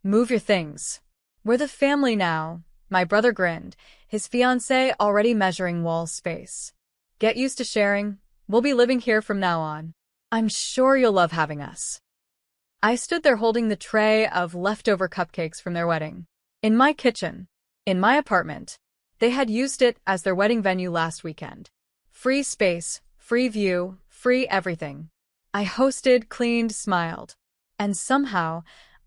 Move your things. We're the family now. My brother grinned, his fiancée already measuring wall space. Get used to sharing. We'll be living here from now on. I'm sure you'll love having us. I stood there holding the tray of leftover cupcakes from their wedding. In my kitchen. In my apartment. They had used it as their wedding venue last weekend. Free space, free view, free everything. I hosted, cleaned, smiled. And somehow,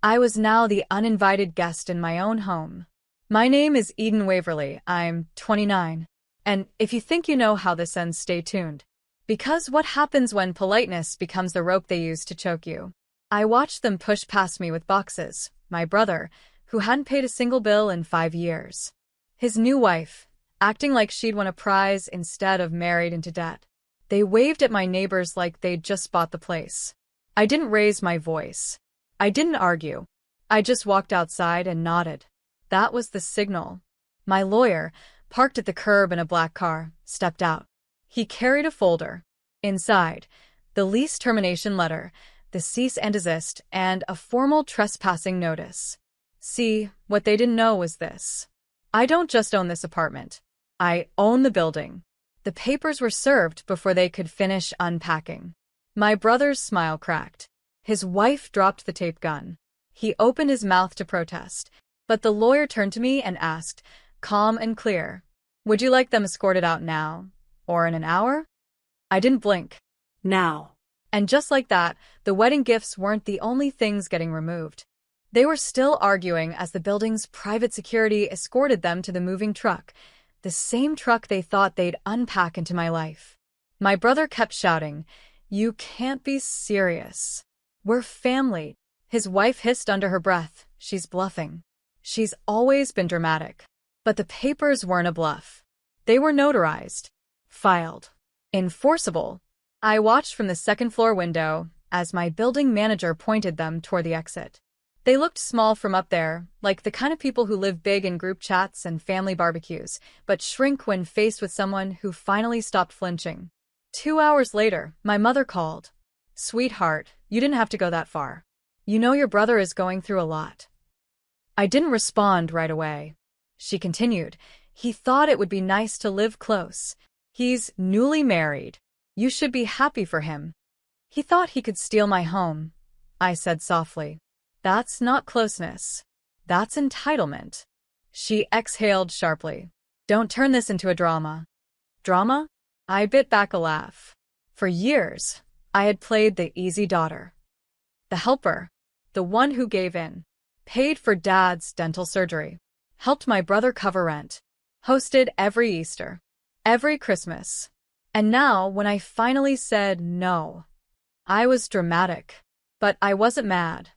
I was now the uninvited guest in my own home. My name is Eden Waverly. I'm 29. And if you think you know how this ends, stay tuned. Because what happens when politeness becomes the rope they use to choke you? I watched them push past me with boxes. My brother, who hadn't paid a single bill in 5 years. His new wife, acting like she'd won a prize instead of married into debt. They waved at my neighbors like they'd just bought the place. I didn't raise my voice. I didn't argue. I just walked outside and nodded. That was the signal. My lawyer, parked at the curb in a black car, stepped out. He carried a folder. Inside, the lease termination letter, the cease and desist, and a formal trespassing notice. See, what they didn't know was this. I don't just own this apartment. I own the building. The papers were served before they could finish unpacking. My brother's smile cracked. His wife dropped the tape gun. He opened his mouth to protest, but the lawyer turned to me and asked, calm and clear, would you like them escorted out now, or in an hour? I didn't blink. Now. And just like that, the wedding gifts weren't the only things getting removed. They were still arguing as the building's private security escorted them to the moving truck, the same truck they thought they'd unpack into my life. My brother kept shouting, you can't be serious. We're family. His wife hissed under her breath, she's bluffing. She's always been dramatic. But the papers weren't a bluff. They were notarized. Filed. Enforceable. I watched from the second-floor window as my building manager pointed them toward the exit. They looked small from up there, like the kind of people who live big in group chats and family barbecues, but shrink when faced with someone who finally stopped flinching. 2 hours later, my mother called. Sweetheart, you didn't have to go that far. You know your brother is going through a lot. I didn't respond right away. She continued, he thought it would be nice to live close. He's newly married. You should be happy for him. He thought he could steal my home, I said softly. That's not closeness. That's entitlement. She exhaled sharply. Don't turn this into a drama. Drama? I bit back a laugh. For years, I had played the easy daughter. The helper. The one who gave in. Paid for Dad's dental surgery. Helped my brother cover rent. Hosted every Easter. Every Christmas. And now, when I finally said no, I was dramatic. But I wasn't mad.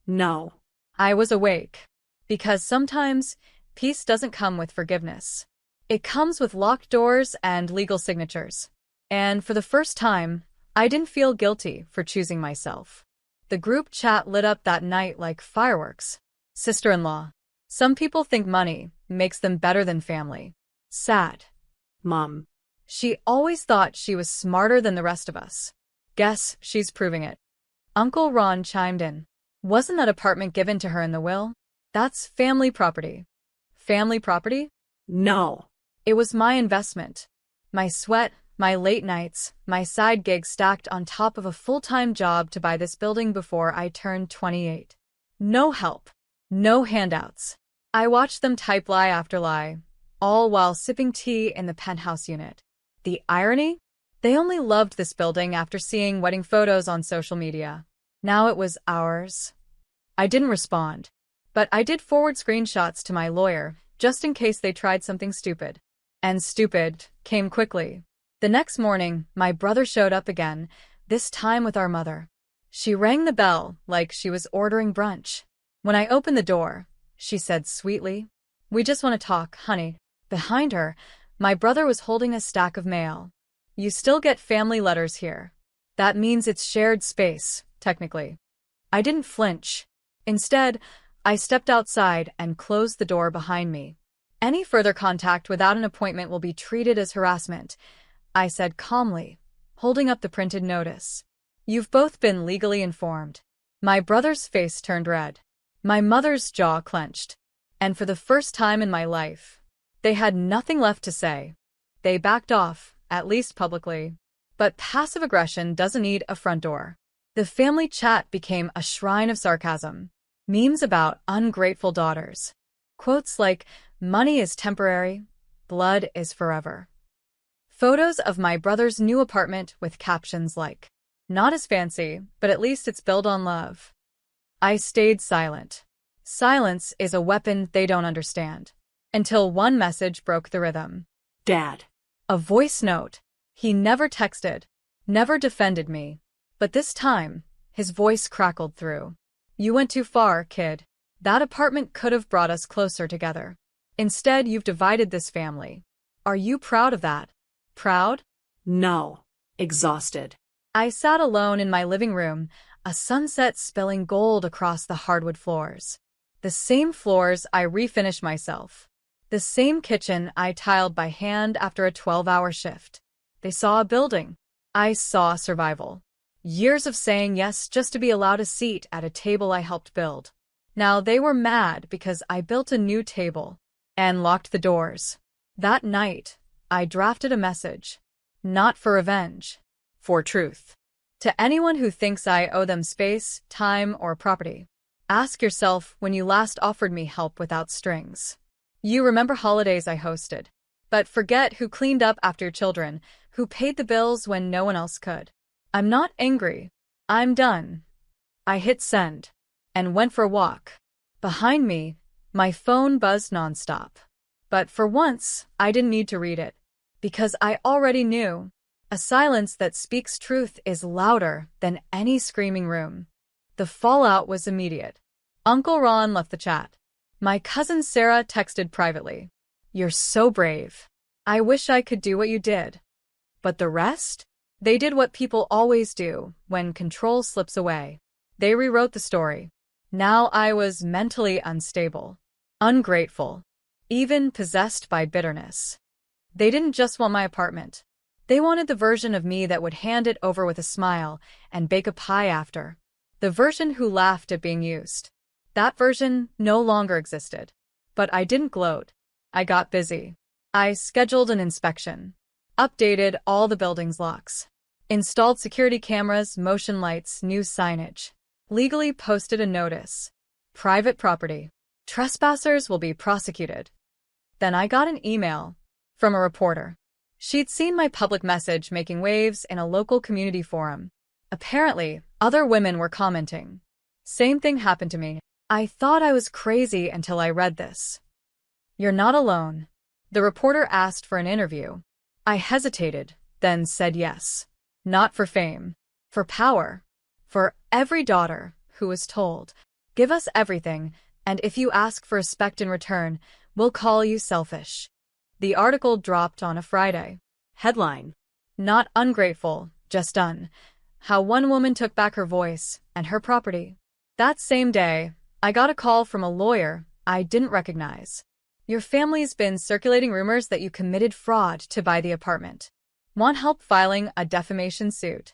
No. I was awake. Because sometimes, peace doesn't come with forgiveness. It comes with locked doors and legal signatures. And for the first time, I didn't feel guilty for choosing myself. The group chat lit up that night like fireworks. Sister-in-law. Some people think money makes them better than family. Sad. Mom. She always thought she was smarter than the rest of us. Guess she's proving it. Uncle Ron chimed in. Wasn't that apartment given to her in the will? That's family property. Family property? No. It was my investment. My sweat, my late nights, my side gigs stacked on top of a full-time job to buy this building before I turned 28. No help. No handouts. I watched them type lie after lie, all while sipping tea in the penthouse unit. The irony? They only loved this building after seeing wedding photos on social media. Now it was ours. I didn't respond, but I did forward screenshots to my lawyer, just in case they tried something stupid. And stupid came quickly. The next morning, my brother showed up again, this time with our mother. She rang the bell like she was ordering brunch. When I opened the door, she said sweetly, "We just want to talk, honey." Behind her, my brother was holding a stack of mail. You still get family letters here. That means it's shared space, technically. I didn't flinch. Instead, I stepped outside and closed the door behind me. Any further contact without an appointment will be treated as harassment, I said calmly, holding up the printed notice. You've both been legally informed. My brother's face turned red. My mother's jaw clenched, and for the first time in my life, they had nothing left to say. They backed off, at least publicly. But passive aggression doesn't need a front door. The family chat became a shrine of sarcasm. Memes about ungrateful daughters. Quotes like, "Money is temporary, blood is forever." Photos of my brother's new apartment with captions like, "Not as fancy, but at least it's built on love." I stayed silent. Silence is a weapon they don't understand. Until one message broke the rhythm. Dad. A voice note. He never texted, never defended me. But this time, his voice crackled through. "You went too far, kid. That apartment could have brought us closer together. Instead, you've divided this family. Are you proud of that? Proud?" No. Exhausted. I sat alone in my living room, a sunset spilling gold across the hardwood floors. The same floors I refinished myself. The same kitchen I tiled by hand after a 12-hour shift. They saw a building. I saw survival. Years of saying yes just to be allowed a seat at a table I helped build. Now they were mad because I built a new table and locked the doors. That night, I drafted a message. Not for revenge. For truth. To anyone who thinks I owe them space, time, or property. Ask yourself when you last offered me help without strings. You remember holidays I hosted, but forget who cleaned up after your children, who paid the bills when no one else could. I'm not angry. I'm done. I hit send and went for a walk. Behind me, my phone buzzed nonstop. But for once, I didn't need to read it, because I already knew. A silence that speaks truth is louder than any screaming room. The fallout was immediate. Uncle Ron left the chat. My cousin Sarah texted privately. "You're so brave. I wish I could do what you did." But the rest? They did what people always do when control slips away. They rewrote the story. Now I was mentally unstable, ungrateful, even possessed by bitterness. They didn't just want my apartment. They wanted the version of me that would hand it over with a smile and bake a pie after. The version who laughed at being used. That version no longer existed. But I didn't gloat. I got busy. I scheduled an inspection. Updated all the building's locks. Installed security cameras, motion lights, new signage. Legally posted a notice. Private property. Trespassers will be prosecuted. Then I got an email from a reporter. She'd seen my public message making waves in a local community forum. Apparently, other women were commenting. Same thing happened to me. I thought I was crazy until I read this. "You're not alone." The reporter asked for an interview. I hesitated, then said yes. Not for fame. For power. For every daughter who was told, "Give us everything, and if you ask for respect in return, we'll call you selfish." The article dropped on a Friday. Headline. Not ungrateful, just done. How one woman took back her voice and her property. That same day, I got a call from a lawyer I didn't recognize. "Your family's been circulating rumors that you committed fraud to buy the apartment. Want help filing a defamation suit?"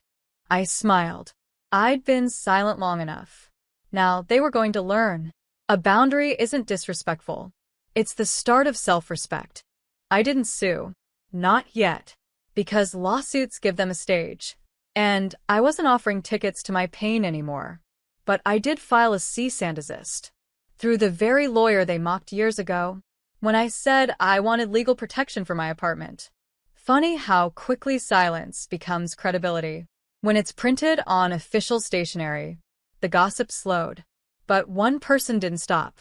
I smiled. I'd been silent long enough. Now they were going to learn. A boundary isn't disrespectful. It's the start of self-respect. I didn't sue. Not yet. Because lawsuits give them a stage. And I wasn't offering tickets to my pain anymore. But I did file a cease and desist. Through the very lawyer they mocked years ago, when I said I wanted legal protection for my apartment. Funny how quickly silence becomes credibility. When it's printed on official stationery, the gossip slowed. But one person didn't stop.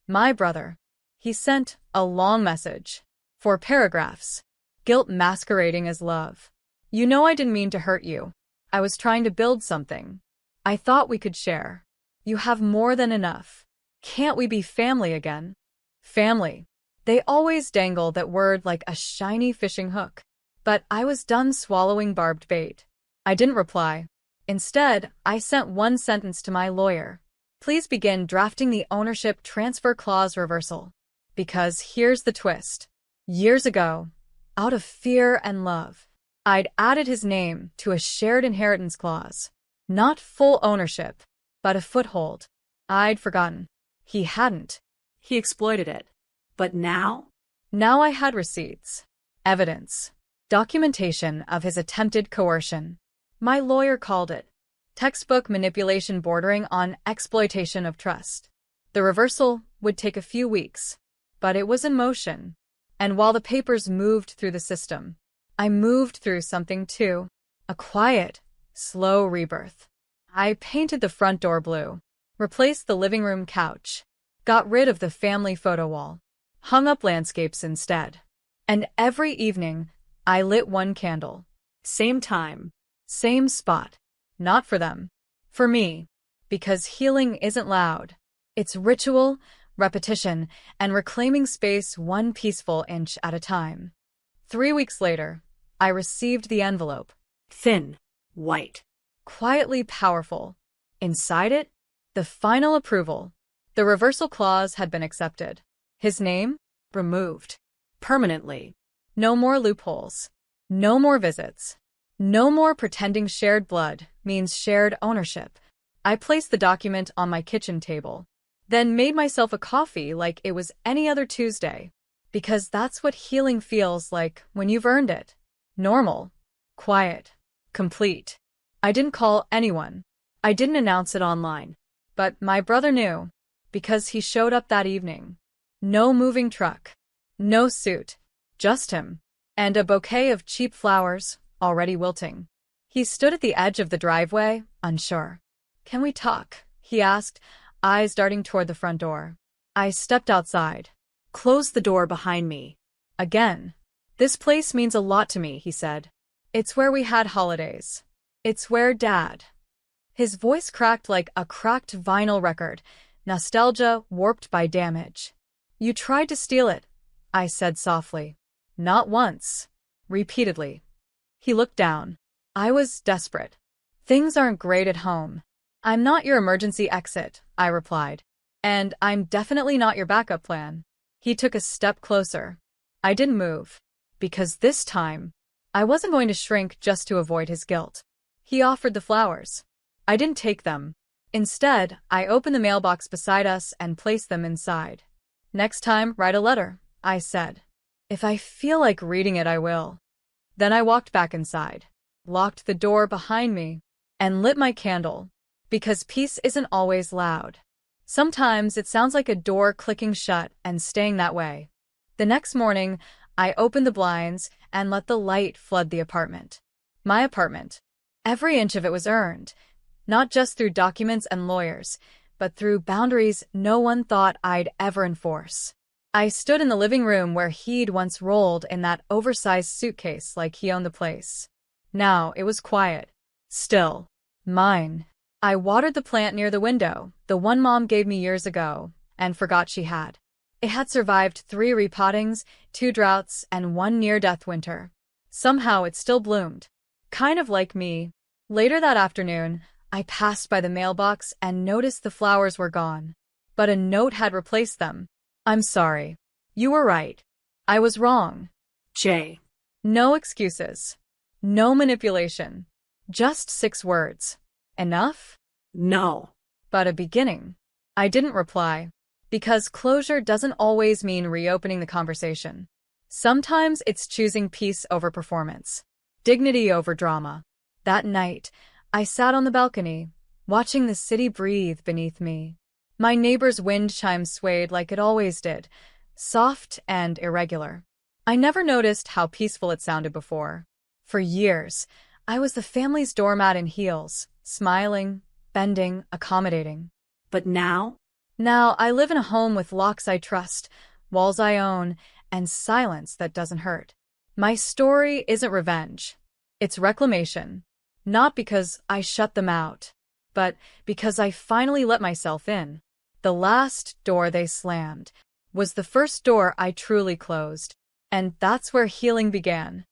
My brother. He sent a long message. 4 paragraphs. Guilt masquerading as love. "You know I didn't mean to hurt you. I was trying to build something. I thought we could share. You have more than enough. Can't we be family again?" Family. They always dangle that word like a shiny fishing hook. But I was done swallowing barbed bait. I didn't reply. Instead, I sent one sentence to my lawyer. "Please begin drafting the ownership transfer clause reversal." Because here's the twist. Years ago, out of fear and love, I'd added his name to a shared inheritance clause. Not full ownership, but a foothold. I'd forgotten. He hadn't. He exploited it. But now? Now I had receipts, evidence, documentation of his attempted coercion. My lawyer called it textbook manipulation bordering on exploitation of trust. The reversal would take a few weeks, but it was in motion. And while the papers moved through the system, I moved through something too. A quiet, slow rebirth. I painted the front door blue, replaced the living room couch, got rid of the family photo wall, hung up landscapes instead. And every evening, I lit one candle. Same time. Same spot. Not for them. For me. Because healing isn't loud. It's ritual, repetition, and reclaiming space one peaceful inch at a time. 3 weeks later, I received the envelope. Thin. White. Quietly powerful. Inside it, the final approval. The reversal clause had been accepted. His name? Removed. Permanently. No more loopholes. No more visits. No more pretending shared blood means shared ownership. I placed the document on my kitchen table, then made myself a coffee like it was any other Tuesday. Because that's what healing feels like when you've earned it. Normal. Quiet. Complete. I didn't call anyone. I didn't announce it online. But my brother knew, because he showed up that evening. No moving truck. No suit. Just him. And a bouquet of cheap flowers, already wilting. He stood at the edge of the driveway, unsure. "Can we talk?" he asked, eyes darting toward the front door. I stepped outside. Closed the door behind me. Again. "This place means a lot to me," he said. "It's where we had holidays. It's where Dad." His voice cracked like a cracked vinyl record, nostalgia warped by damage. "You tried to steal it," I said softly. "Not once." Repeatedly. He looked down. I was desperate. "Things aren't great at home." "I'm not your emergency exit," I replied. "And I'm definitely not your backup plan." He took a step closer. I didn't move. Because this time, I wasn't going to shrink just to avoid his guilt. He offered the flowers. I didn't take them. Instead, I opened the mailbox beside us and placed them inside. "Next time, write a letter," I said. "If I feel like reading it, I will." Then I walked back inside, locked the door behind me, and lit my candle. Because peace isn't always loud. Sometimes it sounds like a door clicking shut and staying that way. The next morning, I opened the blinds and let the light flood the apartment. My apartment. Every inch of it was earned, not just through documents and lawyers, but through boundaries no one thought I'd ever enforce. I stood in the living room where he'd once rolled in that oversized suitcase like he owned the place. Now it was quiet. Still. Mine. I watered the plant near the window, the one Mom gave me years ago, and forgot she had. It had survived 3 repottings, 2 droughts, and 1 near-death winter. Somehow it still bloomed. Kind of like me. Later that afternoon, I passed by the mailbox and noticed the flowers were gone. But a note had replaced them. "I'm sorry. You were right. I was wrong." Jay. No excuses. No manipulation. Just 6 words. Enough? No. But a beginning. I didn't reply. Because closure doesn't always mean reopening the conversation. Sometimes it's choosing peace over performance. Dignity over drama. That night, I sat on the balcony, watching the city breathe beneath me. My neighbor's wind chimes swayed like it always did, soft and irregular. I never noticed how peaceful it sounded before. For years, I was the family's doormat in heels, smiling, bending, accommodating. But now? Now I live in a home with locks I trust, walls I own, and silence that doesn't hurt. My story isn't revenge. It's reclamation. Not because I shut them out, but because I finally let myself in. The last door they slammed was the first door I truly closed. And that's where healing began.